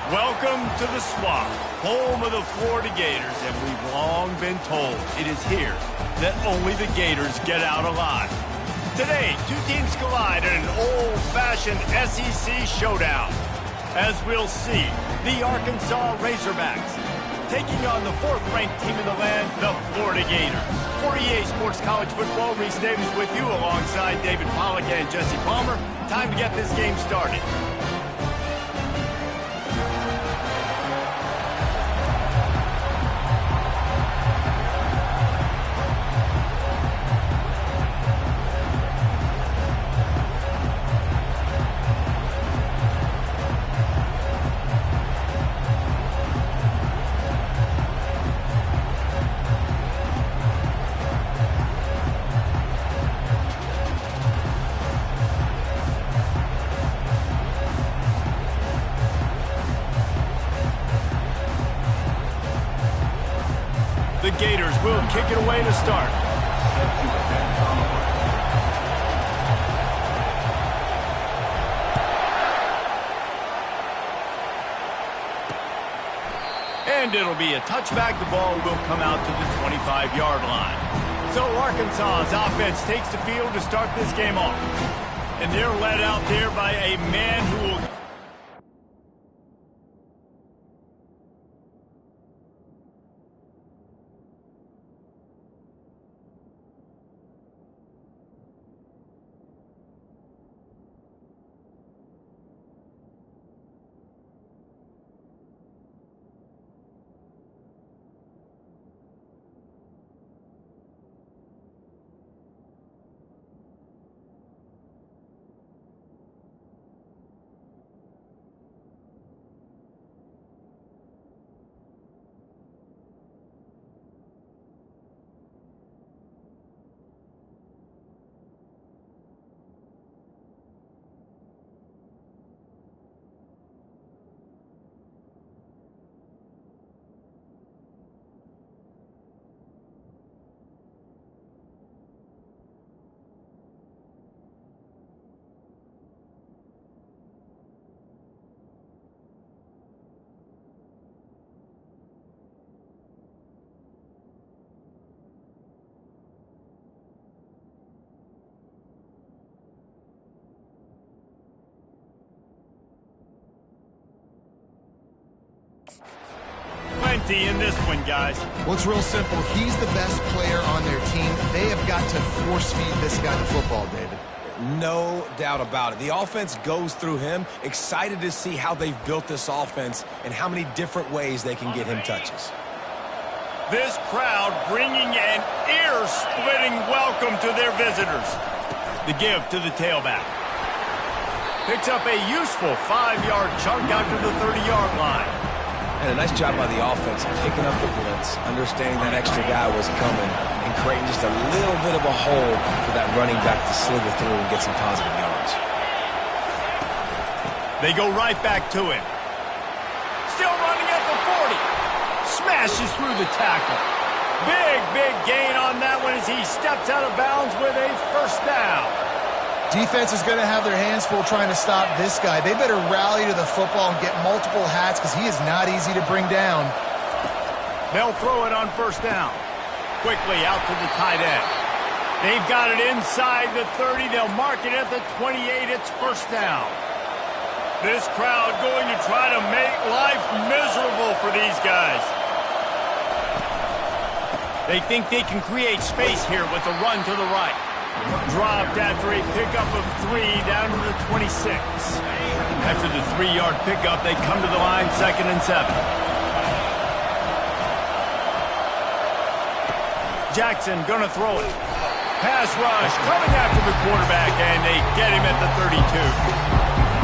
Welcome to the Swamp, home of the Florida Gators, and we've long been told it is here that only the Gators get out alive. Today, two teams collide in an old-fashioned SEC showdown. As we'll see, the Arkansas Razorbacks taking on the fourth-ranked team in the land, the Florida Gators. For EA Sports College Football, Reese Davis with you alongside David Pollack and Jesse Palmer. Time to get this game started. The Gators will kick it away to start. And it'll be a touchback. The ball will come out to the 25-yard line. So Arkansas's offense takes the field to start this game off. And they're led out there by a man who will... Plenty in this one, guys. Well, it's real simple. He's the best player on their team. They have got to force-feed this guy the football, David. No doubt about it. The offense goes through him. Excited to see how they've built this offense and how many different ways they can get him touches. This crowd bringing an ear-splitting welcome to their visitors. The give to the tailback. Picks up a useful 5-yard chunk out to the 30-yard line. And a nice job by the offense picking up the blitz, understanding that extra guy was coming, and creating just a little bit of a hole for that running back to slither through and get some positive yards. They go right back to him. Still running at the 40. Smashes through the tackle. Big gain on that one as he steps out of bounds with a first down. Defense is going to have their hands full trying to stop this guy. They better rally to the football and get multiple hats because he is not easy to bring down. They'll throw it on first down. Quickly out to the tight end. They've got it inside the 30. They'll mark it at the 28. It's first down. This crowd going to try to make life miserable for these guys. They think they can create space here with a run to the right. Dropped after a pickup of 3 down to the 26. After the 3-yard pickup, they come to the line, 2nd and 7. Jackson gonna throw it. Pass rush coming after the quarterback, and they get him at the 32.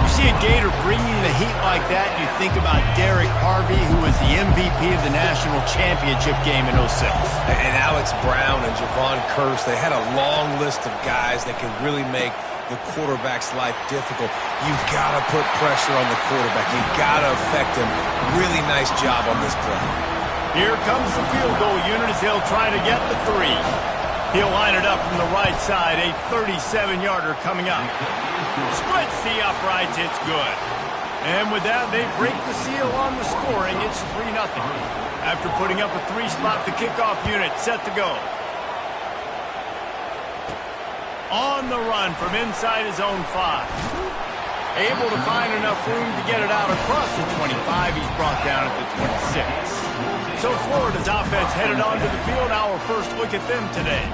You see a Gator bringing the heat like that, you think about Derek Harvey, who was the MVP of the national championship game in 06. And Alex Brown and Javon Curse, they had a long list of guys that could really make the quarterback's life difficult. You've got to put pressure on the quarterback. You've got to affect him. Really nice job on this play. Here comes the field goal unit as they'll try to get the 3. He'll line it up from the right side, a 37-yarder coming up. Splits the uprights, it's good. And with that, they break the seal on the scoring. It's 3-0. After putting up a 3-spot, the kickoff unit set to go. On the run from inside his own 5. Able to find enough room to get it out across the 25. He's brought down at the 26. So Florida's offense headed onto the field. Our first look at them today.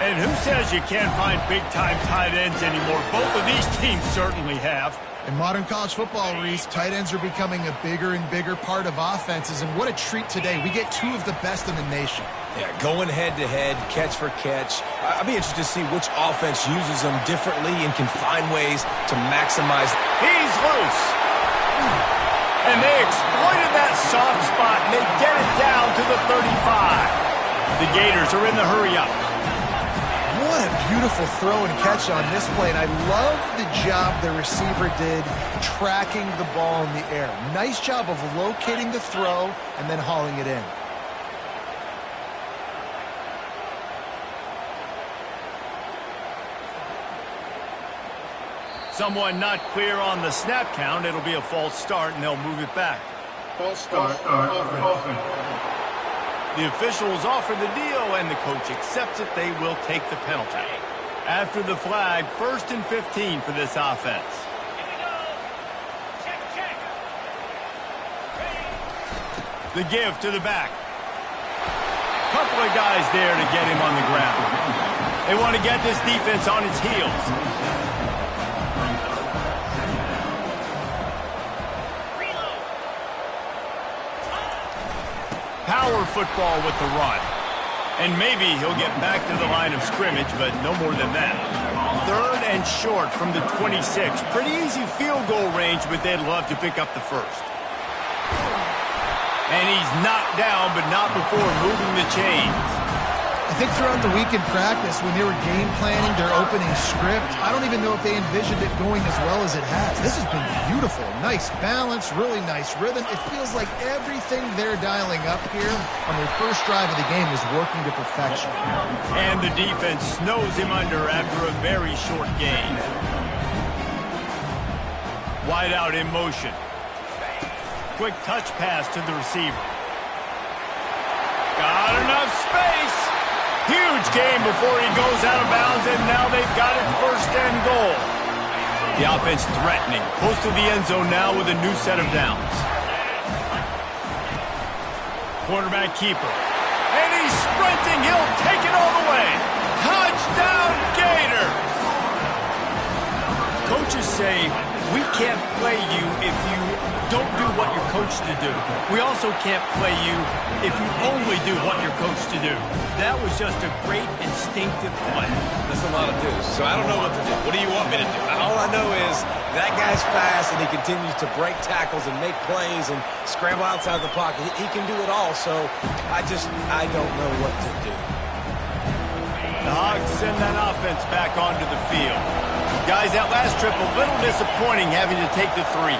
And who says you can't find big-time tight ends anymore? Both of these teams certainly have. In modern college football, Reese, tight ends are becoming a bigger and bigger part of offenses, and what a treat today. We get 2 of the best in the nation. Yeah, going head-to-head, catch for catch. I'll be interested to see which offense uses them differently and can find ways to maximize. He's loose. And they exploited that soft spot, and they get it down to the 35. The Gators are in the hurry-up. What a beautiful throw and catch on this play, and I love the job the receiver did tracking the ball in the air. Nice job of locating the throw and then hauling it in. Someone not clear on the snap count. It'll be a false start, and they'll move it back. False start. Offense. The officials offer the deal, and the coach accepts it. They will take the penalty. After the flag, 1st and 15 for this offense. Here we go. Check. The give to the back. Couple of guys there to get him on the ground. They want to get this defense on its heels. Power football with the run. And maybe he'll get back to the line of scrimmage, but no more than that. 3rd and short from the 26. Pretty easy field goal range, but they'd love to pick up the first. And he's knocked down, but not before moving the chains. I think throughout the week in practice, when they were game planning their opening script, I don't even know if they envisioned it going as well as it has. This has been beautiful. Nice balance, really nice rhythm. It feels like everything they're dialing up here on their first drive of the game is working to perfection. And the defense snows him under after a very short gain. Wide out in motion. Quick touch pass to the receiver. Got enough space. Huge game before he goes out of bounds, and now they've got it 1st and goal. The offense threatening, close to the end zone now with a new set of downs. Quarterback keeper. And he's sprinting. He'll take it all the way. Touchdown, Gators! Coaches say, we can't play you if you don't do what you're coached to do. We also can't play you if you only do what you're coached to do. That was just a great instinctive play. That's a lot of dudes, so I don't know what to do. What do you want me to do? All I know is that guy's fast, and he continues to break tackles and make plays and scramble outside the pocket. He can do it all, so I don't know what to do. The Hogs send that offense back onto the field. Guys, that last trip a little disappointing having to take the 3.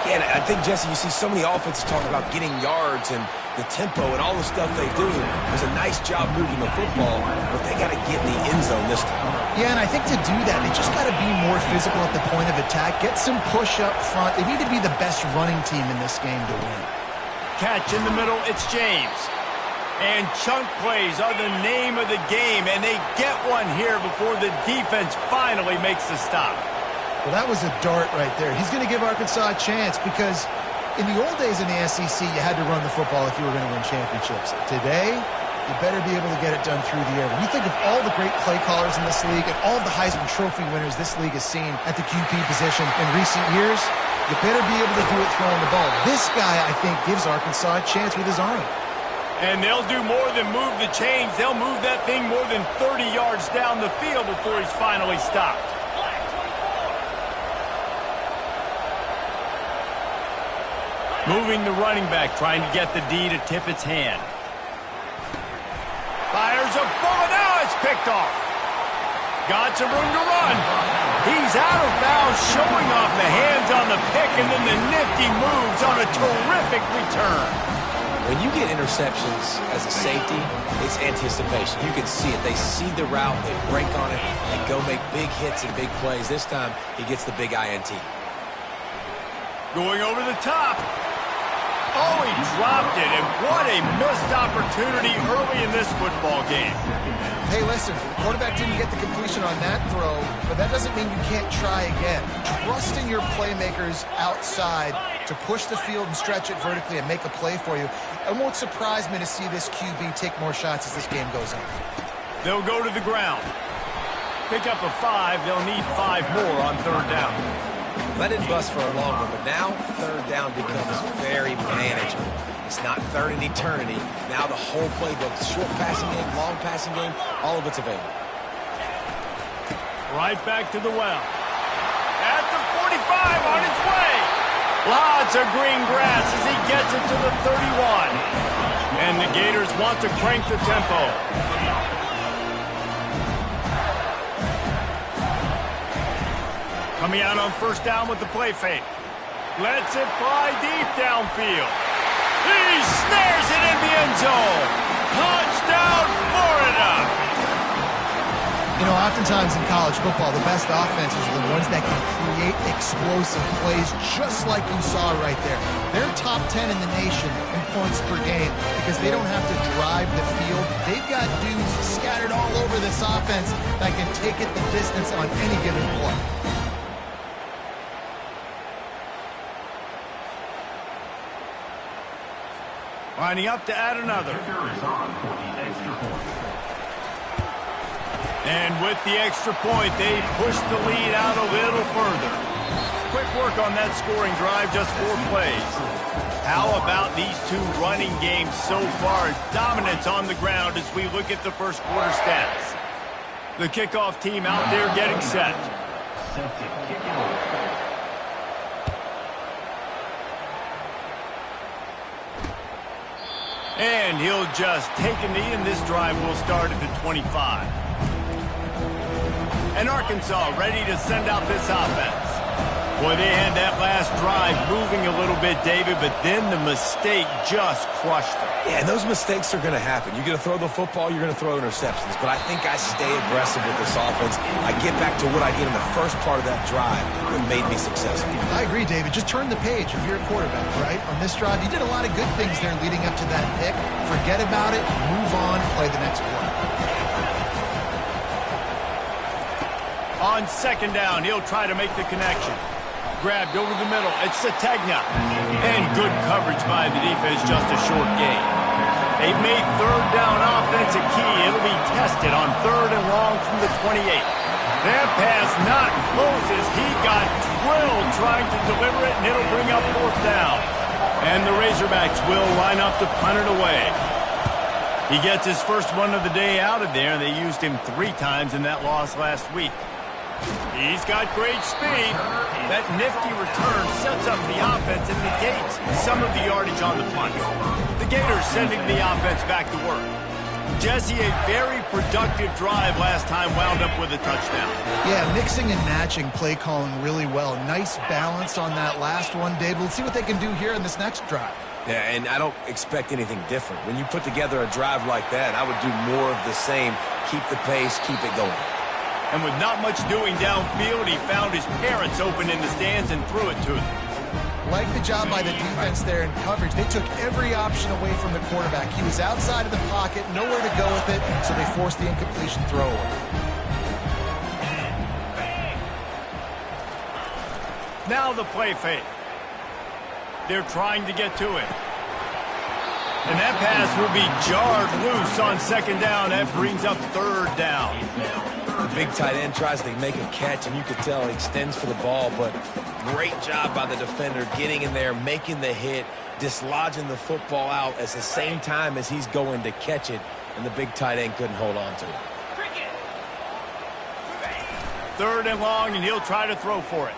Yeah, and I think, Jesse, you see so many offenses talk about getting yards and the tempo and all the stuff they do. It was a nice job moving the football, but they got to get in the end zone this time. Yeah, and I think to do that, they just got to be more physical at the point of attack, get some push up front. They need to be the best running team in this game to win. Catch in the middle, it's James. And chunk plays are the name of the game, and they get one here before the defense finally makes the stop. Well, that was a dart right there. He's going to give Arkansas a chance because in the old days in the SEC, you had to run the football if you were going to win championships. Today, you better be able to get it done through the air. When you think of all the great play callers in this league and all the Heisman Trophy winners this league has seen at the QB position in recent years, you better be able to do it throwing the ball. This guy, I think, gives Arkansas a chance with his arm. And they'll do more than move the chains. They'll move that thing more than 30 yards down the field before he's finally stopped. Moving the running back, trying to get the D to tip its hand. Fires a bullet. Now it's picked off. Got some room to run. He's out of bounds, showing off the hands on the pick, and then the nifty moves on a terrific return. When you get interceptions as a safety, it's anticipation. You can see it. They see the route, they break on it, and go make big hits and big plays. This time, he gets the big INT. Going over the top. Oh, he dropped it, and what a missed opportunity early in this football game. Hey, listen, the quarterback didn't get the completion on that throw, but that doesn't mean you can't try again. Trust in your playmakers outside to push the field and stretch it vertically and make a play for you. It won't surprise me to see this QB take more shots as this game goes on. They'll go to the ground. Pick up a 5. They'll need 5 more on third down. Let it bust for a long one, but now third down becomes very manageable. It's not third in eternity. Now the whole playbook, short passing game, long passing game, all of it's available. Right back to the well. At the 45, on its way. Lots of green grass as he gets it to the 31. And the Gators want to crank the tempo. Coming out on first down with the play fake. Lets it fly deep downfield. He snares it in the end zone. Touchdown, Florida! You know, oftentimes in college football, the best offenses are the ones that can create explosive plays just like you saw right there. They're top 10 in the nation in points per game because they don't have to drive the field. They've got dudes scattered all over this offense that can take it the distance on any given play. Lining up to add another. And with the extra point, they push the lead out a little further. Quick work on that scoring drive, just 4 plays. How about these two running games so far? Dominance on the ground as we look at the first quarter stats. The kickoff team out there getting set. And he'll just take a knee, and this drive will start at the 25. And Arkansas ready to send out this offense. Boy, they had that last drive moving a little bit, David, but then the mistake just crushed them. Yeah, and those mistakes are going to happen. You're going to throw the football, you're going to throw interceptions. But I think I stay aggressive with this offense. I get back to what I did in the first part of that drive that made me successful. I agree, David. Just turn the page if you're a quarterback, right? On this drive, you did a lot of good things there leading up to that pick. Forget about it, move on, play the next play. On second down, he'll try to make the connection. Grabbed over the middle. It's Sategna. And good coverage by the defense, just a short gain. They've made third down offense a key. It'll be tested on third and long from the 28. That pass not close as he got drilled trying to deliver it, and it'll bring up fourth down. And the Razorbacks will line up to punt it away. He gets his first one of the day out of there, and they used him 3 times in that loss last week. He's got great speed. That nifty return sets up the offense and negates some of the yardage on the punt. The Gators sending the offense back to work. Jesse, a very productive drive last time, wound up with a touchdown. Yeah, mixing and matching play calling really well. Nice balance on that last one, Dave. Let's see what they can do here in this next drive. Yeah, and I don't expect anything different. When you put together a drive like that, I would do more of the same. Keep the pace, keep it going. And with not much doing downfield, he found his parents open in the stands and threw it to them. Like the job by the defense there in coverage. They took every option away from the quarterback. He was outside of the pocket, nowhere to go with it, so they forced the incompletion throw away. Now the play fake. They're trying to get to it. And that pass will be jarred loose on second down. That brings up third down. The big tight end tries to make a catch, and you could tell he extends for the ball, but great job by the defender getting in there, making the hit, dislodging the football out at the same time as he's going to catch it, and the big tight end couldn't hold on to it. Third and long, and he'll try to throw for it.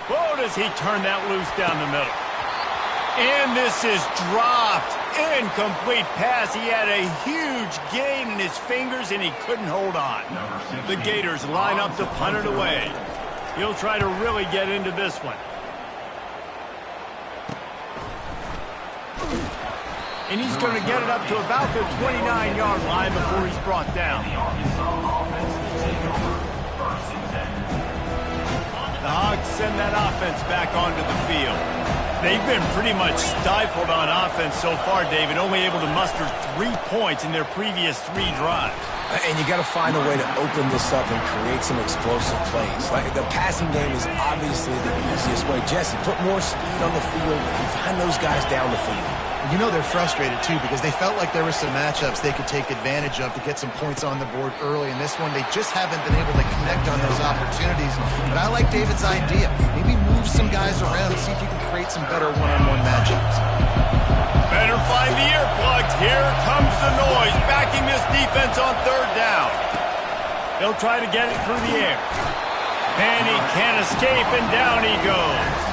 Whoa, does he turn that loose down the middle. And this is dropped. Incomplete pass. He had a huge gain in his fingers, and he couldn't hold on. The Gators line up to punt it away. He'll try to really get into this one. And he's going to get it up to about the 29-yard line before he's brought down. The Hogs send that offense offense back onto the field. They've been pretty much stifled on offense so far, David, only able to muster 3 points in their previous 3 drives. And you got to find a way to open this up and create some explosive plays. Like the passing game is obviously the easiest way. Jesse, put more speed on the field and find those guys down the field. You know they're frustrated, too, because they felt like there were some matchups they could take advantage of to get some points on the board early. In this one, they just haven't been able to connect on those opportunities. But I like David's idea. Maybe move some guys around and see if you can create some better one-on-one matchups. Better find the earplugs. Here comes the noise, backing this defense on 3rd down. They'll try to get it through the air. And he can't escape, and down he goes.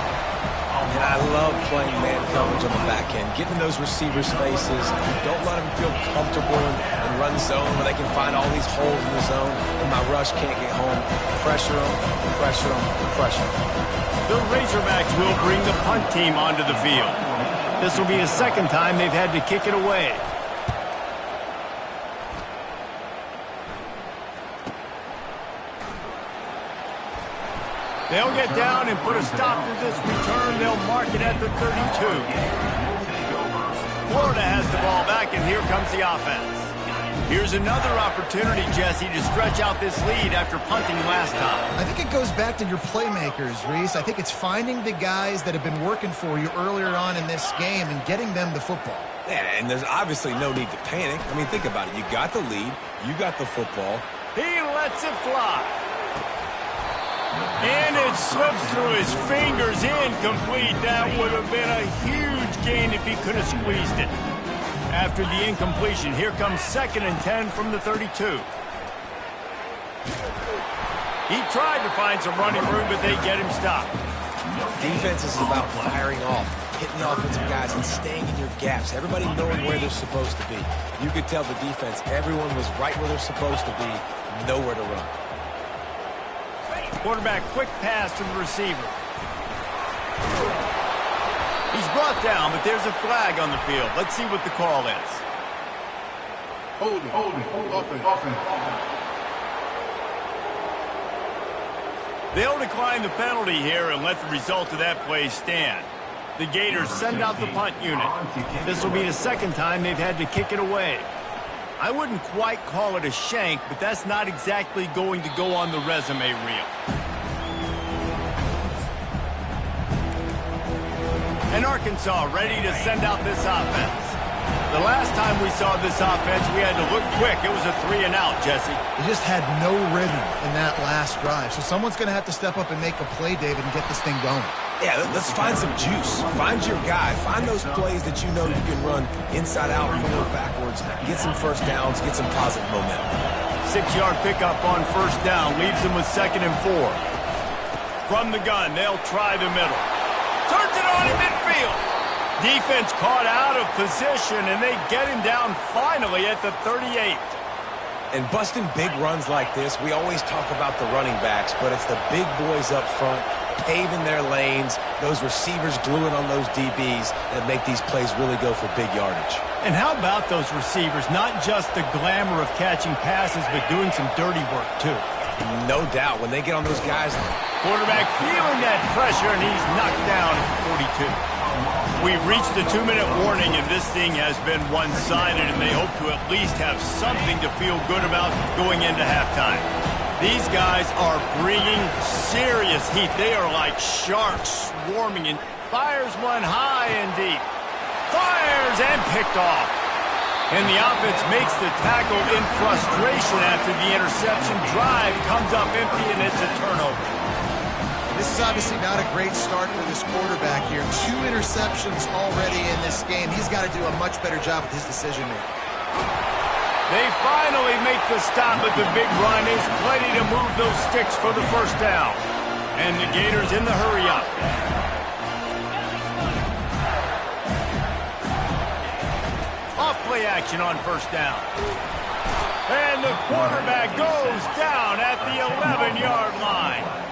And I love playing man coverage on the back end, getting in those receivers' faces. Don't let them feel comfortable and run zone where they can find all these holes in the zone and my rush can't get home. Pressure them, pressure them, pressure them. The Razorbacks will bring the punt team onto the field. This will be the 2nd time they've had to kick it away. They'll get down and put a stop to this return. They'll mark it at the 32. Florida has the ball back, and here comes the offense. Here's another opportunity, Jesse, to stretch out this lead after punting last time. I think it goes back to your playmakers, Reese. I think it's finding the guys that have been working for you earlier on in this game and getting them the football. Yeah, and there's obviously no need to panic. I mean, think about it. You got the lead. You got the football. He lets it fly. And it slips through his fingers, incomplete. That would have been a huge gain if he could have squeezed it. After the incompletion, here comes 2nd and 10 from the 32. He tried to find some running room, but they get him stopped. Defense is about firing off, hitting the offensive guys, and staying in your gaps. Everybody knowing where they're supposed to be. You could tell the defense, everyone was right where they're supposed to be, nowhere to run. Quarterback, quick pass to the receiver. He's brought down, but there's a flag on the field. Let's see what the call is. Holding, offense. They'll decline the penalty here and let the result of that play stand. The Gators send out the punt unit. This will be the 2nd time they've had to kick it away. I wouldn't quite call it a shank, but that's not exactly going to go on the resume reel. And Arkansas ready to send out this offense. The last time we saw this offense, we had to look quick. It was a 3-and-out, Jesse. They just had no rhythm in that last drive. So someone's going to have to step up and make a play, David, and get this thing going. Yeah, let's find some juice. Find your guy. Find those plays that you know you can run inside out, forward, backwards. Get some first downs. Get some positive momentum. 6-yard pickup on 1st down. Leaves them with 2nd and 4. From the gun, they'll try the middle. Turns it on in midfield. Defense caught out of position, and they get him down finally at the 38. And busting big runs like this, we always talk about the running backs, but it's the big boys up front, paving their lanes, those receivers gluing on those DBs that make these plays really go for big yardage. And how about those receivers? Not just the glamour of catching passes, but doing some dirty work, too. No doubt. When they get on those guys... Quarterback feeling that pressure, and he's knocked down at 42. We've reached the 2-minute warning, and this thing has been one-sided, and they hope to at least have something to feel good about going into halftime. These guys are bringing serious heat. They are like sharks swarming, and fires one high and deep. Fires and picked off. And the offense makes the tackle in frustration after the interception. Drive comes up empty, and it's a turnover. This is obviously not a great start for this quarterback here. 2 interceptions already in this game. He's got to do a much better job with his decision-making. They finally make the stop, but the big run is plenty to move those sticks for the 1st down. And the Gators in the hurry-up. Off-play action on 1st down. And the quarterback goes down at the 11-yard line.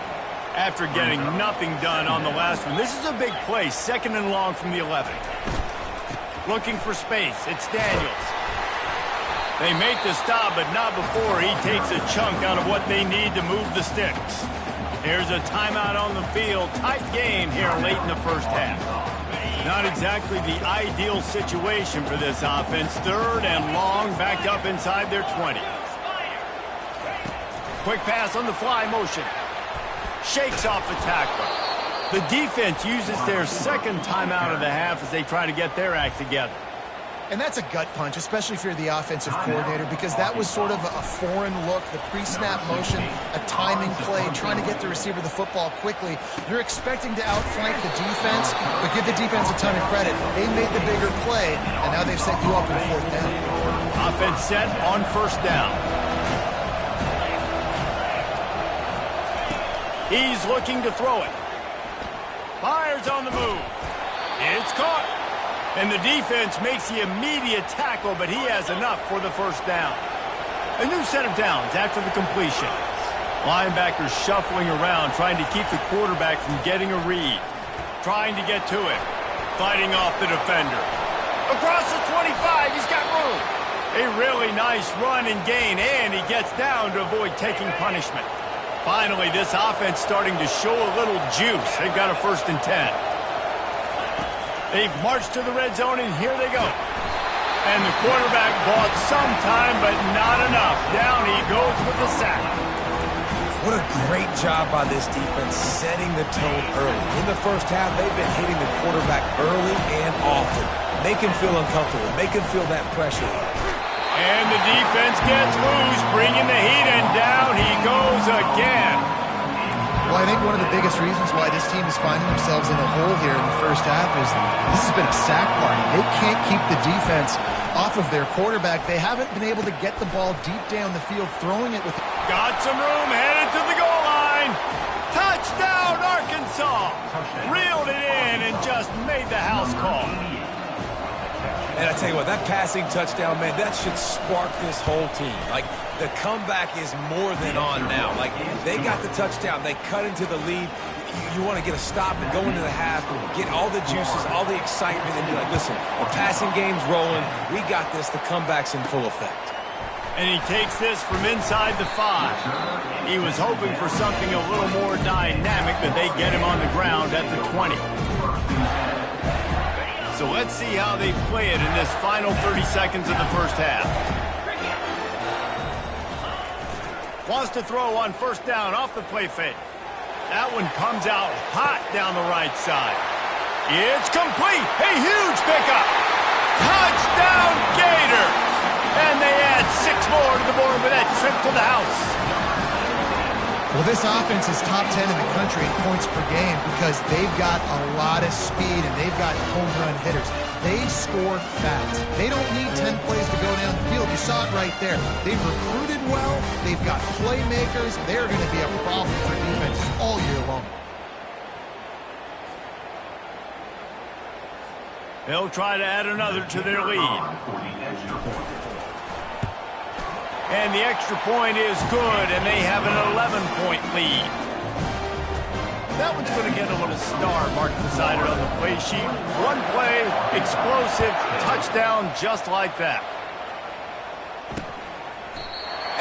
After getting nothing done on the last one, this is a big play, 2nd and long from the 11. Looking for space, it's Daniels. They make the stop, but not before he takes a chunk out of what they need to move the sticks. Here's a timeout on the field. Tight game here late in the first half. Not exactly the ideal situation for this offense. Third and long, backed up inside their 20. Quick pass on the fly motion. Shakes off the tackler. The defense uses their second timeout of the half as they try to get their act together. And that's a gut punch, especially if you're the offensive coordinator, because that was sort of a foreign look, the pre-snap motion, a timing play, trying to get the receiver the football quickly. You're expecting to outflank the defense, but give the defense a ton of credit. They made the bigger play, and now they've set you up in fourth down. Offense set on first down. He's looking to throw it. Fires on the move. It's caught. And the defense makes the immediate tackle, but he has enough for the first down. A new set of downs after the completion. Linebackers shuffling around, trying to keep the quarterback from getting a read. Trying to get to him. Fighting off the defender. Across the 25, he's got room. A really nice run and gain, and he gets down to avoid taking punishment. Finally, this offense starting to show a little juice. They've got a 1st and 10. They've marched to the red zone, and here they go. And the quarterback bought some time, but not enough. Down he goes with the sack. What a great job by this defense setting the tone early. In the first half, they've been hitting the quarterback early and often. Make him feel uncomfortable. Make him feel that pressure. And the defense gets loose, bringing the heat, and down he goes again. Well, I think one of the biggest reasons why this team is finding themselves in a hole here in the first half is this has been a sack party. They can't keep the defense off of their quarterback. They haven't been able to get the ball deep down the field, throwing it with... Got some room, headed to the goal line. Touchdown, Arkansas. Reeled it in and just made the house call. And I tell you what, that passing touchdown, man, that should spark this whole team. Like, the comeback is more than on now. Like, they got the touchdown. They cut into the lead. You want to get a stop and go into the half, get all the juices, all the excitement, and be like, listen, the passing game's rolling. We got this. The comeback's in full effect. And he takes this from inside the 5. He was hoping for something a little more dynamic, but they get him on the ground at the 20. So let's see how they play it in this final 30 seconds of the first half. Wants to throw on first down off the play fake. That one comes out hot down the right side. It's complete. A huge pickup. Touchdown, Gator. And they add 6 more to the board with that trip to the house. Well, this offense is top 10 in the country in points per game because they've got a lot of speed and they've got home run hitters. They score fast. They don't need 10 plays to go down the field. You saw it right there. They've recruited well. They've got playmakers. They're going to be a problem for defense all year long. They'll try to add another to their lead. And the extra point is good, and they have an 11-point lead. That one's going to get a little star marked beside it on the play sheet. One play, explosive, touchdown just like that.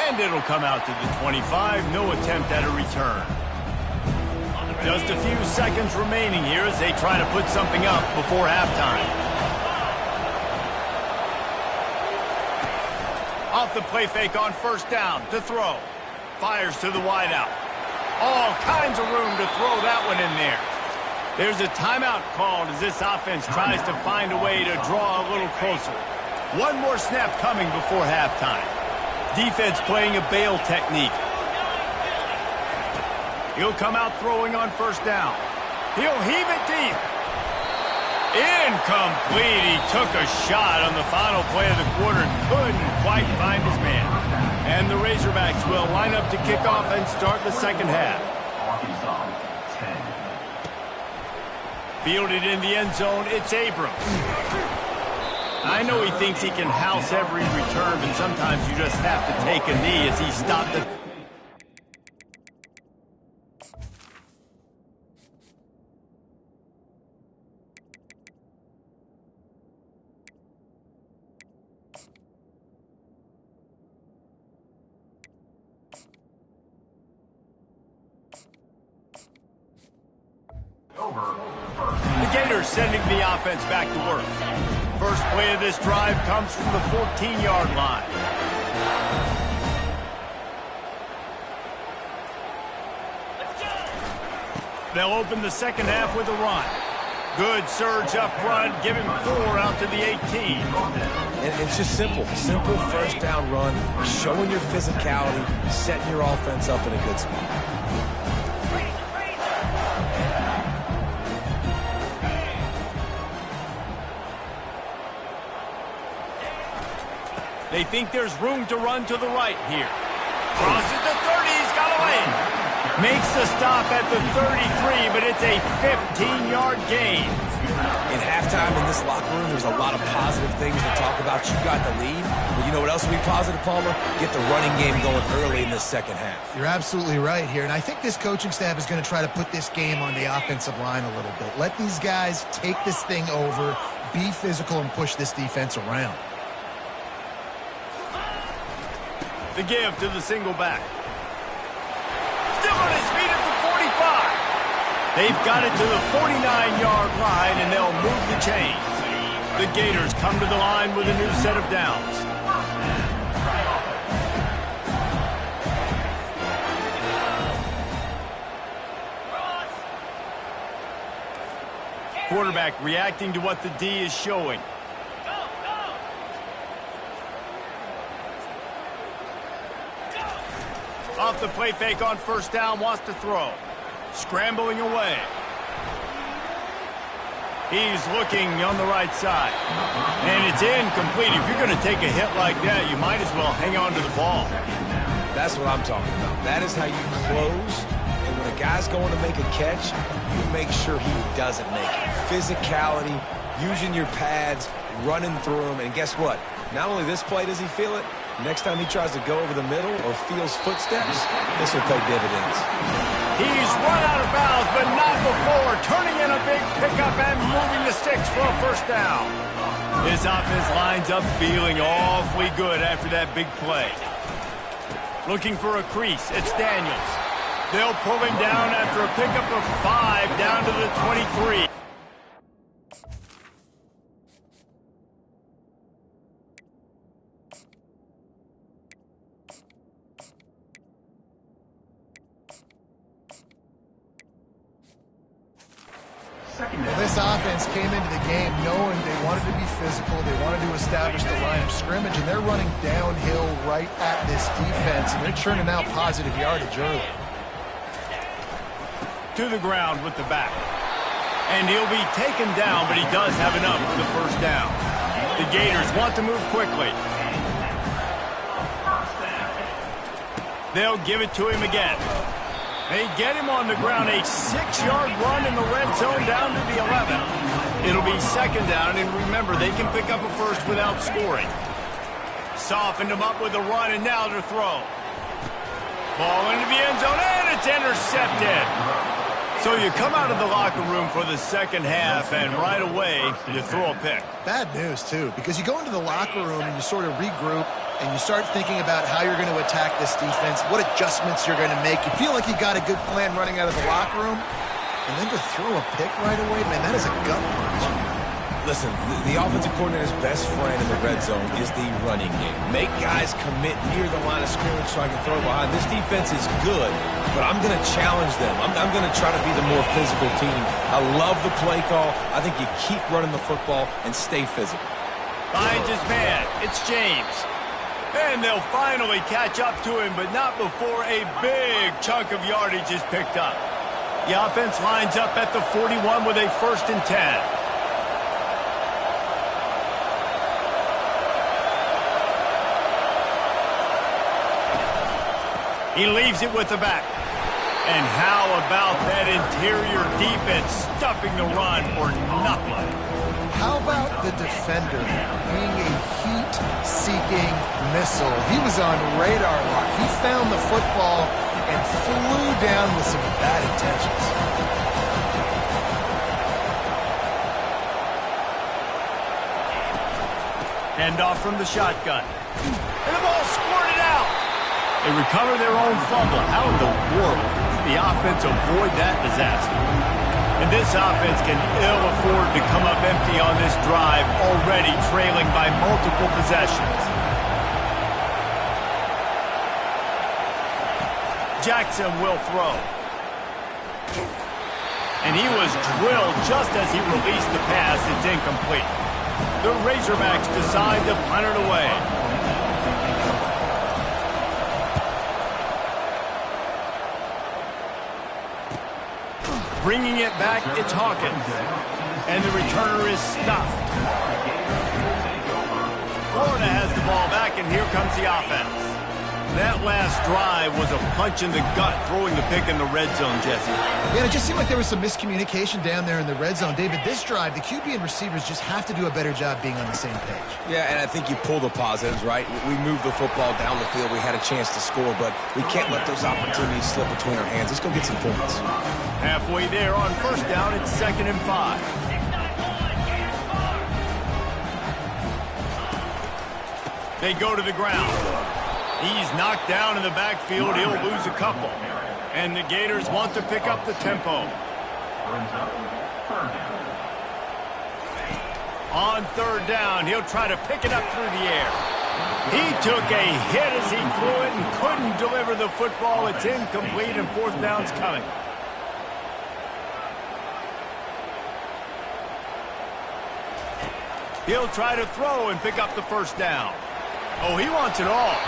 And it'll come out to the 25. No attempt at a return. Just a few seconds remaining here as they try to put something up before halftime. Off the play fake on first down to throw. Fires to the wideout. All kinds of room to throw that one in there. There's a timeout called as this offense tries to find a way to draw a little closer. One more snap coming before halftime. Defense playing a bail technique. He'll come out throwing on first down. He'll heave it deep. Incomplete. He took a shot on the final play of the quarter. Couldn't quite find his man. And the Razorbacks will line up to kick off and start the second half. Fielded in the end zone, it's Abrams. I know he thinks he can house every return, but sometimes you just have to take a knee as he stopped it. The Gators sending the offense back to work. First play of this drive comes from the 14-yard line. They'll open the second half with a run. Good surge up front, giving 4 out to the 18. And it's just simple. Simple first down run, showing your physicality, setting your offense up in a good spot. They think there's room to run to the right here. Crosses the 30, he's got away. Makes the stop at the 33, but it's a 15-yard gain. In halftime in this locker room, there's a lot of positive things to talk about. You got the lead, but you know what else will be positive, Palmer? Get the running game going early in the second half. You're absolutely right here, and I think this coaching staff is going to try to put this game on the offensive line a little bit. Let these guys take this thing over, be physical, and push this defense around. The give to the single back. Still on his feet at the 45. They've got it to the 49-yard line, and they'll move the chains. The Gators come to the line with a new set of downs. Quarterback reacting to what the D is showing. Off the play fake on first down, wants to throw. Scrambling away. He's looking on the right side. And it's incomplete. If you're going to take a hit like that, you might as well hang on to the ball. That's what I'm talking about. That is how you close. And when a guy's going to make a catch, you make sure he doesn't make it. Physicality, using your pads, running through them. And guess what? Not only this play does he feel it, next time he tries to go over the middle or feels footsteps, this will pay dividends. He's run out of bounds, but not before. Turning in a big pickup and moving the sticks for a first down. His offense lines up feeling awfully good after that big play. Looking for a crease. It's Daniels. They'll pull him down after a pickup of 5 down to the 23. Well, this offense came into the game knowing they wanted to be physical, they wanted to establish the line of scrimmage, and they're running downhill right at this defense, and they're churning out positive yardage early. To the ground with the back. And he'll be taken down, but he does have enough for the first down. The Gators want to move quickly. They'll give it to him again. They get him on the ground, a 6-yard run in the red zone down to the 11. It'll be second down, and remember, they can pick up a first without scoring. Softened him up with a run, and now to throw. Ball into the end zone, and it's intercepted. So you come out of the locker room for the second half, and right away, you throw a pick. Bad news, too, because you go into the locker room and you sort of regroup, and you start thinking about how you're going to attack this defense, what adjustments you're going to make. You feel like you got a good plan running out of the locker room, and then to throw a pick right away, man, that is a gut punch. Listen, the offensive coordinator's best friend in the red zone is the running game. Make guys commit near the line of scrimmage so I can throw behind. This defense is good, but I'm going to challenge them. I'm going to try to be the more physical team. I love the play call. I think you keep running the football and stay physical. Finds his man. It's James. And they'll finally catch up to him, but not before a big chunk of yardage is picked up. The offense lines up at the 41 with a 1st and 10. He leaves it with the back. And how about that interior defense stuffing the run for nothing? How about the defender being a heat-seeking missile? He was on radar lock. He found the football and flew down with some bad intentions. Handoff from the shotgun. And the ball squirted out. They recover their own fumble. How in the world did the offense avoid that disaster? And this offense can ill afford to come up empty on this drive, already trailing by multiple possessions. Jackson will throw. And he was drilled just as he released the pass. It's incomplete. The Razorbacks decide to punt it away. Bringing it back, it's Hawkins. And the returner is stuffed. Florida has the ball back, and here comes the offense. That last drive was a punch in the gut, throwing the pick in the red zone, Jesse. Yeah, it just seemed like there was some miscommunication down there in the red zone. David, this drive, the QB and receivers just have to do a better job being on the same page. Yeah, and I think you pull the positives, right? We moved the football down the field. We had a chance to score, but we can't let those opportunities slip between our hands. Let's go get some points. Halfway there on first down, it's 2nd and 5. They go to the ground. He's knocked down in the backfield. He'll lose a couple. And the Gators want to pick up the tempo. On 3rd down, he'll try to pick it up through the air. He took a hit as he threw it and couldn't deliver the football. It's incomplete, and 4th down's coming. He'll try to throw and pick up the 1st down. Oh, he wants it all.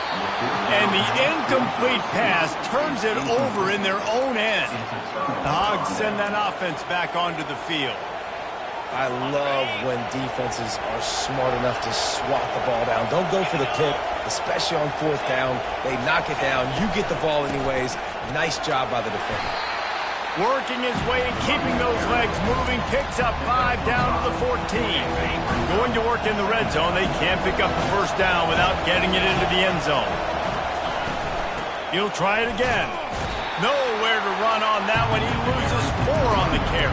And the incomplete pass turns it over in their own end. The Hogs send that offense back onto the field. I love when defenses are smart enough to swat the ball down. Don't go for the pick, especially on 4th down. They knock it down. You get the ball anyways. Nice job by the defender. Working his way and keeping those legs moving. Picks up 5 down to the 14. Going to work in the red zone. They can't pick up the 1st down without getting it into the end zone. He'll try it again. Nowhere to run on that one. He loses 4 on the carry.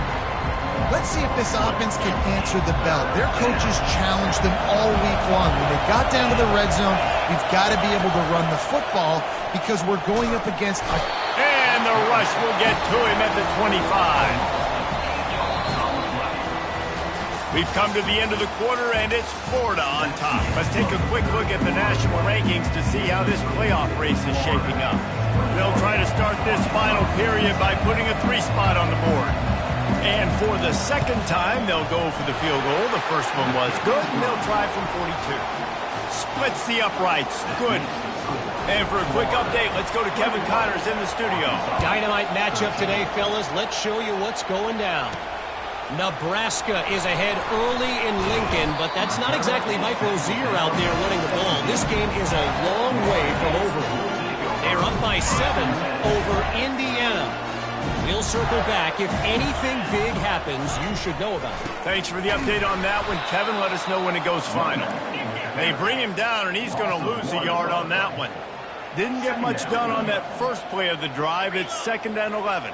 Let's see if this offense can answer the bell. Their coaches challenged them all week long. When they got down to the red zone, we've got to be able to run the football because we're going up against a... And the rush will get to him at the 25. We've come to the end of the quarter, and it's Florida on top. Let's take a quick look at the national rankings to see how this playoff race is shaping up. They'll try to start this final period by putting a 3 spot on the board. And for the 2nd time, they'll go for the field goal. The first one was good, and they'll try from 42. Splits the uprights. Good. And for a quick update, let's go to Kevin Connors in the studio. Dynamite matchup today, fellas. Let's show you what's going down. Nebraska is ahead early in Lincoln, but that's not exactly Mike Rozier out there running the ball. This game is a long way from over. They're up by 7 over Indiana. We'll circle back. If anything big happens, you should know about it. Thanks for the update on that one, Kevin. Let us know when it goes final. They bring him down, and he's going to lose a yard on that one. Didn't get much done on that first play of the drive. It's 2nd and 11.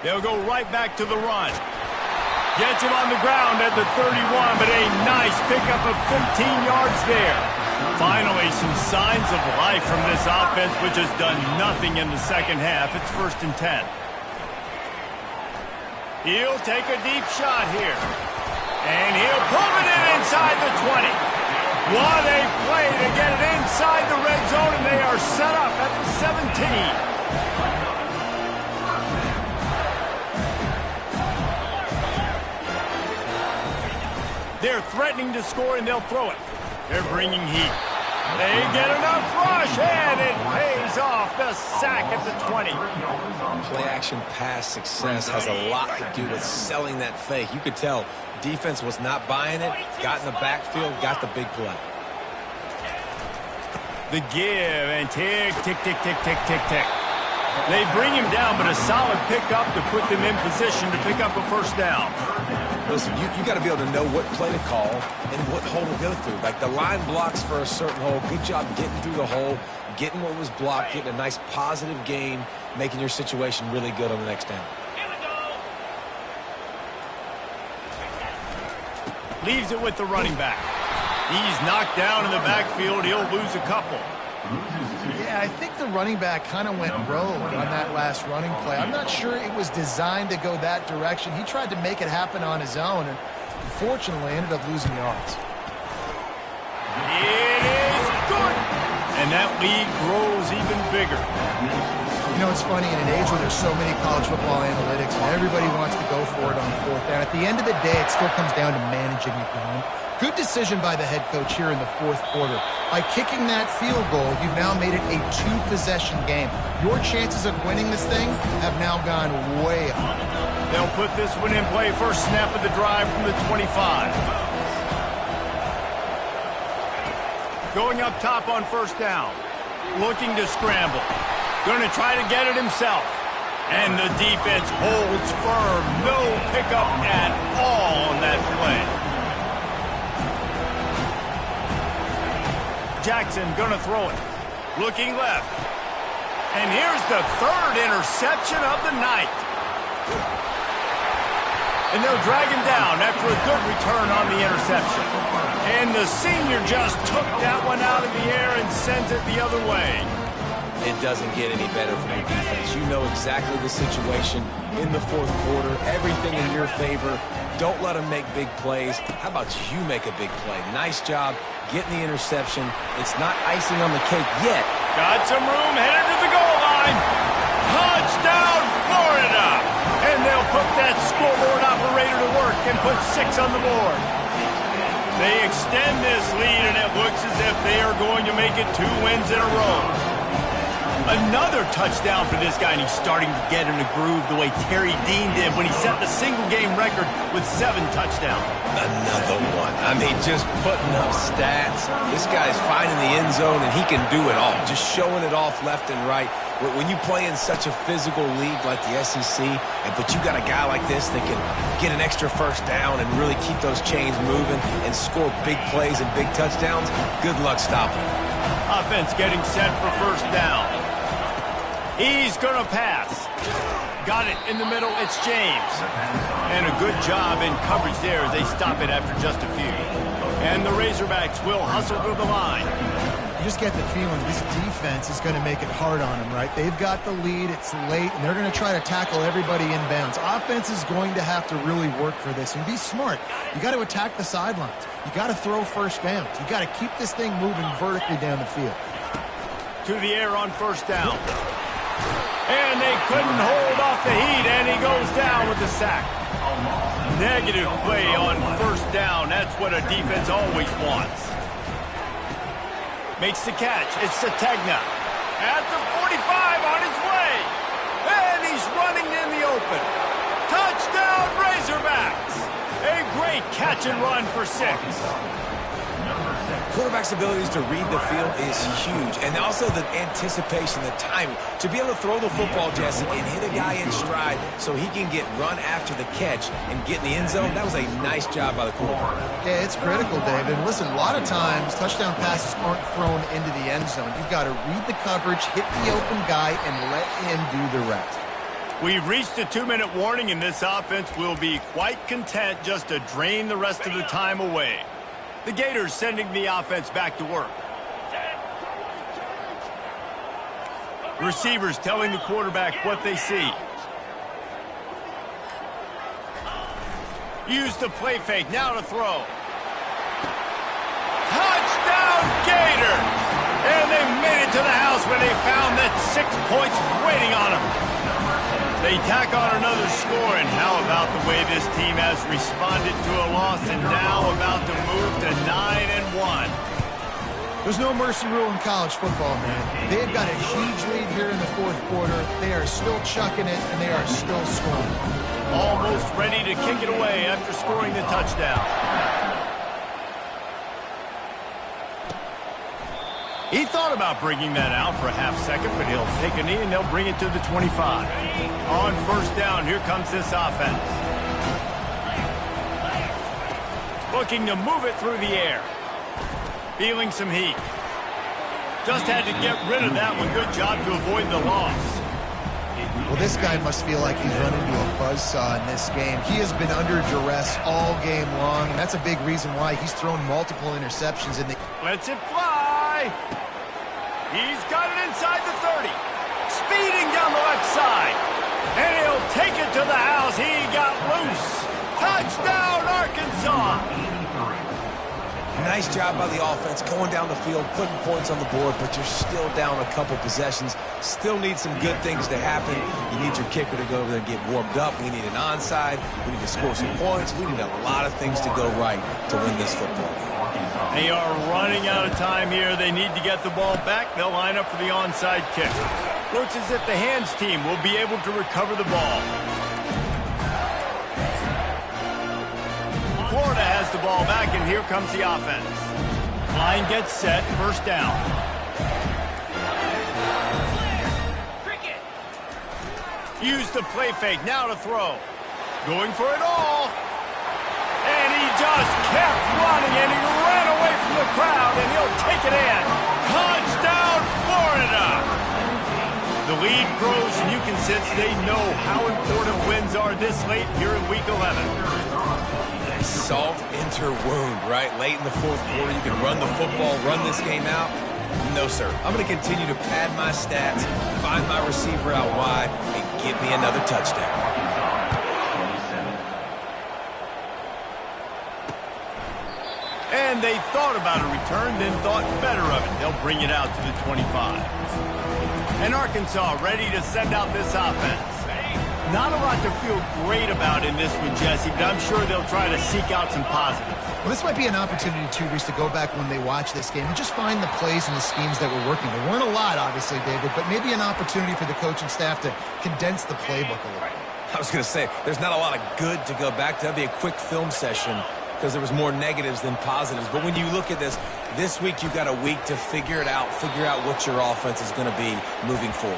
They'll go right back to the run. Gets him on the ground at the 31, but a nice pickup of 15 yards there. Finally, some signs of life from this offense, which has done nothing in the 2nd half. It's 1st and 10. He'll take a deep shot here. And he'll pull it in inside the 20. What a play to get it inside the red zone, and they are set up at the 17. They're threatening to score, and they'll throw it. They're bringing heat. They get enough rush, and it pays off. The sack at the 20. Play-action pass success has a lot to do with selling that fake. You could tell defense was not buying it, got in the backfield, got the big play. The give, and tick, tick, tick, tick, tick, tick, tick. They bring him down, but a solid pickup to put them in position to pick up a 1st down. Listen, you got to be able to know what play to call and what hole to go through. Like the line blocks for a certain hole. Good job getting through the hole, getting what was blocked, getting a nice positive gain, making your situation really good on the next down. Leaves it with the running back. He's knocked down in the backfield. He'll lose a couple. Yeah, I think the running back kind of went rogue on that last running play. I'm not sure it was designed to go that direction. He tried to make it happen on his own, and unfortunately ended up losing yards. It is good! And that lead grows even bigger. You know, it's funny, in an age where there's so many college football analytics and everybody wants to go for it on fourth down, at the end of the day, it still comes down to managing the game. Good decision by the head coach here in the fourth quarter. By kicking that field goal, you've now made it a two-possession game. Your chances of winning this thing have now gone way up. They'll put this one in play. First snap of the drive from the 25. Going up top on first down. Looking to scramble. Going to try to get it himself. And the defense holds firm. No pickup at all on that play. Jackson gonna throw it. Looking left. And here's the third interception of the night. And they'll drag him down after a good return on the interception. And the senior just took that one out of the air and sent it the other way. It doesn't get any better from the defense. You know exactly the situation in the fourth quarter. Everything in your favor. Don't let them make big plays. How about you make a big play? Nice job getting the interception. It's not icing on the cake yet. Got some room, headed to the goal line. Touchdown, Florida! And they'll put that scoreboard operator to work and put 6 on the board. They extend this lead, and it looks as if they are going to make it 2 wins in a row. Another touchdown for this guy, and he's starting to get in a groove the way Terry Dean did when he set the single-game record with 7 touchdowns. Another one. I mean, just putting up stats. This guy's finding the end zone, and he can do it all. Just showing it off left and right. When you play in such a physical league like the SEC, but you got a guy like this that can get an extra first down and really keep those chains moving and score big plays and big touchdowns, good luck stopping him. Offense getting set for first down. He's going to pass. Got it in the middle. It's James. And a good job in coverage there as they stop it after just a few. And the Razorbacks will hustle through the line. You just get the feeling this defense is going to make it hard on them, right? They've got the lead. It's late, and they're going to try to tackle everybody inbounds. Offense is going to have to really work for this and be smart. You got to attack the sidelines. You got to throw first downs. You got to keep this thing moving vertically down the field. To the air on first down. And they couldn't hold off the heat, and he goes down with the sack. Negative play on first down. That's what a defense always wants. Makes the catch. It's Sategna. At the 45 on his way. And he's running in the open. Touchdown, Razorbacks. A great catch and run for 6. Quarterback's abilities to read the field is huge. And also the anticipation, the timing. To be able to throw the football, Jesse, and hit a guy in stride so he can get run after the catch and get in the end zone, that was a nice job by the quarterback. Yeah, it's critical, David. Listen, a lot of times touchdown passes aren't thrown into the end zone. You've got to read the coverage, hit the open guy, and let him do the rest. We've reached a 2-minute warning, and this offense will be quite content just to drain the rest of the time away. The Gators sending the offense back to work. Receivers telling the quarterback what they see. Use the play fake, now to throw. Touchdown, Gators! And they made it to the house when they found that 6 points waiting on them. They tack on another score, and how about the way this team has responded to a loss and now about to move to 9-1. There's no mercy rule in college football, man. They've got a huge lead here in the fourth quarter. They are still chucking it, and they are still scoring. Almost ready to kick it away after scoring the touchdown. He thought about bringing that out for a half second, but he'll take a knee and they'll bring it to the 25. On first down, here comes this offense. Looking to move it through the air. Feeling some heat. Just had to get rid of that one. Good job to avoid the loss. Well, this guy must feel like he's run into a buzzsaw in this game. He has been under duress all game long, and that's a big reason why he's thrown multiple interceptions in the... Lets it fly. He's got it inside the 30. Speeding down the left side. And he'll take it to the house. He got loose. Touchdown, Arkansas. Nice job by the offense going down the field, putting points on the board, but you're still down a couple possessions. Still need some good things to happen. You need your kicker to go over there and get warmed up. We need an onside. We need to score some points. We need a lot of things to go right to win this football game. They are running out of time here. They need to get the ball back. They'll line up for the onside kick. Looks as if the hands team will be able to recover the ball. Florida has the ball back, and here comes the offense. Line gets set, first down. Use the play fake, now to throw. Going for it all. And he just kept running, and he ran away from the crowd, and he'll take it in. Touchdown, Florida! The lead grows, and you can sense they know how important wins are this late here in Week 11. Salt into wound, right? Late in the fourth quarter, you can run the football, run this game out. No, sir. I'm going to continue to pad my stats, find my receiver out wide, and give me another touchdown. And they thought about a return, then thought better of it. They'll bring it out to the 25. And Arkansas ready to send out this offense. Not a lot to feel great about in this one, Jesse, but I'm sure they'll try to seek out some positives. Well, this might be an opportunity, too, Reese, to go back when they watch this game and just find the plays and the schemes that were working. There weren't a lot, obviously, David, but maybe an opportunity for the coaching staff to condense the playbook a little bit. I was going to say, there's not a lot of good to go back to. That'd be a quick film session because there was more negatives than positives. But when you look at this week you've got a week to figure it out, figure out what your offense is going to be moving forward.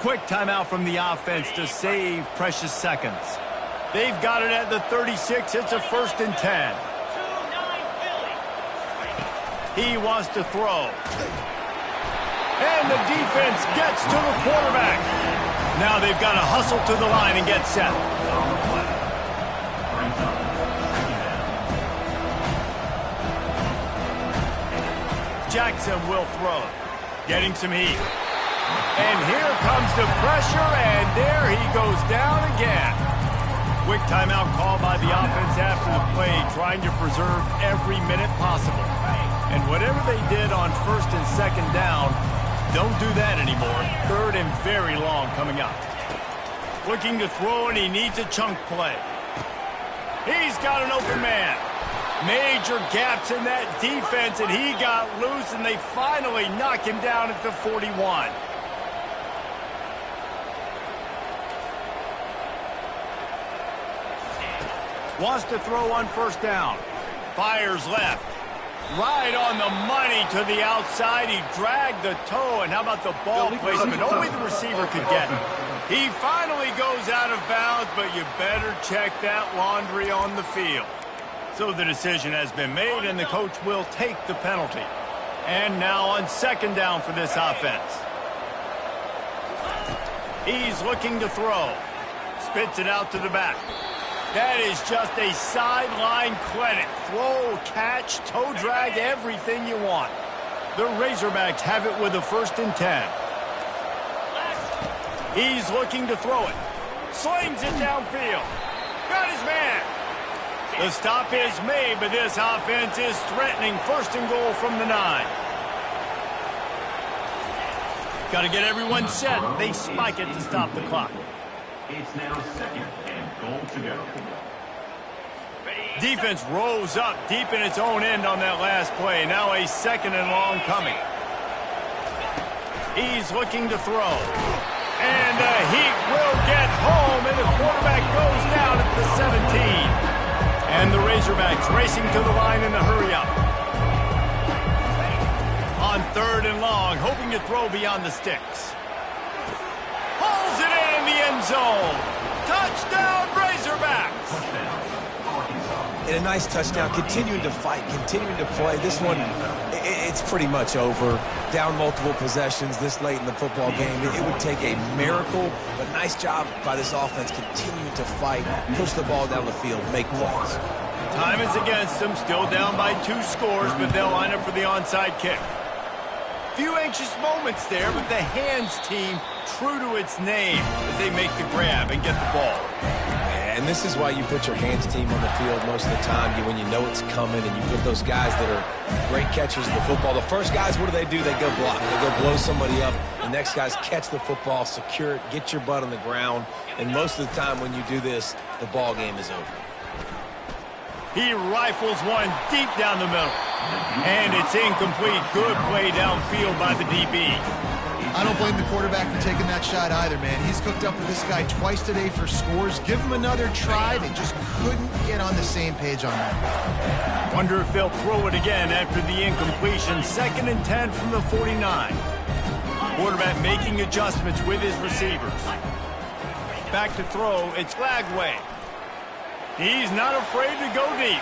Quick timeout from the offense to save precious seconds. They've got it at the 36. It's a 1st and 10. He wants to throw. And the defense gets to the quarterback. Now they've got to hustle to the line and get set. Jackson will throw. Getting some heat. And here comes the pressure, and there he goes down again. Quick timeout call by the offense after the play, trying to preserve every minute possible. And whatever they did on 1st and 2nd down, don't do that anymore. 3rd and very long coming up. Looking to throw, and he needs a chunk play. He's got an open man. Major gaps in that defense, and he got loose, and they finally knock him down at the 41. Wants to throw on 1st down. Fires left. Right on the money to the outside. He dragged the toe, and how about the ball placement? Only the receiver could get it. He finally goes out of bounds, but you better check that laundry on the field. So the decision has been made, and the coach will take the penalty. And now on 2nd down for this offense. He's looking to throw. Spits it out to the back. That is just a sideline clinic. Throw, catch, toe drag, everything you want. The Razorbacks have it with a 1st and 10. He's looking to throw it. Slings it downfield. Got his man. The stop is made, but this offense is threatening 1st and goal from the 9. Got to get everyone set. They spike it to stop the clock. It's now 2nd and goal to go. Defense rose up deep in its own end on that last play. Now a 2nd and long coming. He's looking to throw. And the heat will get home, and the quarterback goes down at the 17. And the Razorbacks racing to the line in a hurry up. On 3rd and long, hoping to throw beyond the sticks. Pulls it in the end zone. Touchdown, Razorbacks. And a nice touchdown, continuing to fight, continuing to play. This one, it's pretty much over. Down multiple possessions this late in the football game. It would take a miracle, but nice job by this offense continuing to fight, push the ball down the field, make plays. Time is against them, still down by 2 scores, but they'll line up for the onside kick. Few anxious moments there, but the hands team true to its name as they make the grab and get the ball. And this is why you put your hands team on the field most of the time when you know it's coming, and you put those guys that are great catchers of the football. The first guys, what do? They go block. They go blow somebody up. The next guys catch the football, secure it, get your butt on the ground. And most of the time when you do this, the ball game is over. He rifles one deep down the middle. And it's incomplete. Good play downfield by the DB. I don't blame the quarterback for taking that shot either, man. He's cooked up with this guy twice today for scores. Give him another try. They just couldn't get on the same page on that. Wonder if they'll throw it again after the incompletion. 2nd and 10 from the 49. Quarterback making adjustments with his receivers. Back to throw. It's Lagway. He's not afraid to go deep.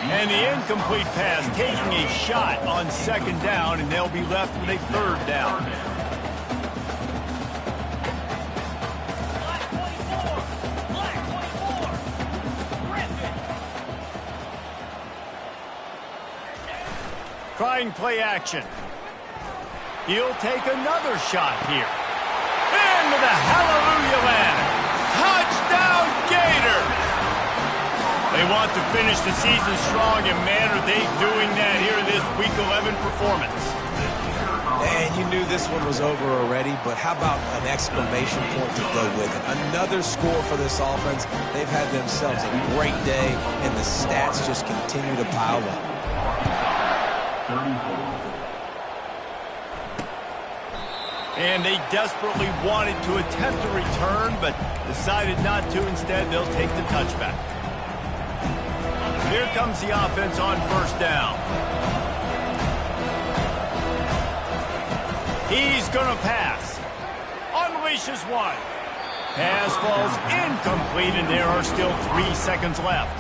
And the incomplete pass taking a shot on 2nd down, and they'll be left with a 3rd down. Trying play action. He'll take another shot here. Into the hallelujah land. Touchdown Gators! They want to finish the season strong, and man, are they doing that here in this Week 11 performance. And you knew this one was over already, but how about an exclamation point to go with it? Another score for this offense. They've had themselves a great day, and the stats just continue to pile up. And they desperately wanted to attempt a return, but decided not to. Instead, they'll take the touchback. Here comes the offense on 1st down. He's going to pass. Unleashes one. Pass falls incomplete, and there are still 3 seconds left.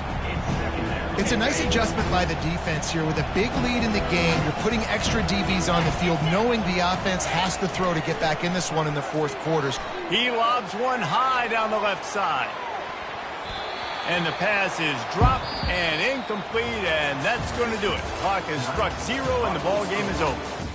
It's a nice adjustment by the defense here. With a big lead in the game, you're putting extra DBs on the field, knowing the offense has to throw to get back in this one in the 4th quarters. He lobs one high down the left side. And the pass is dropped and incomplete, and that's going to do it. Clock has struck 0, and the ball game is over.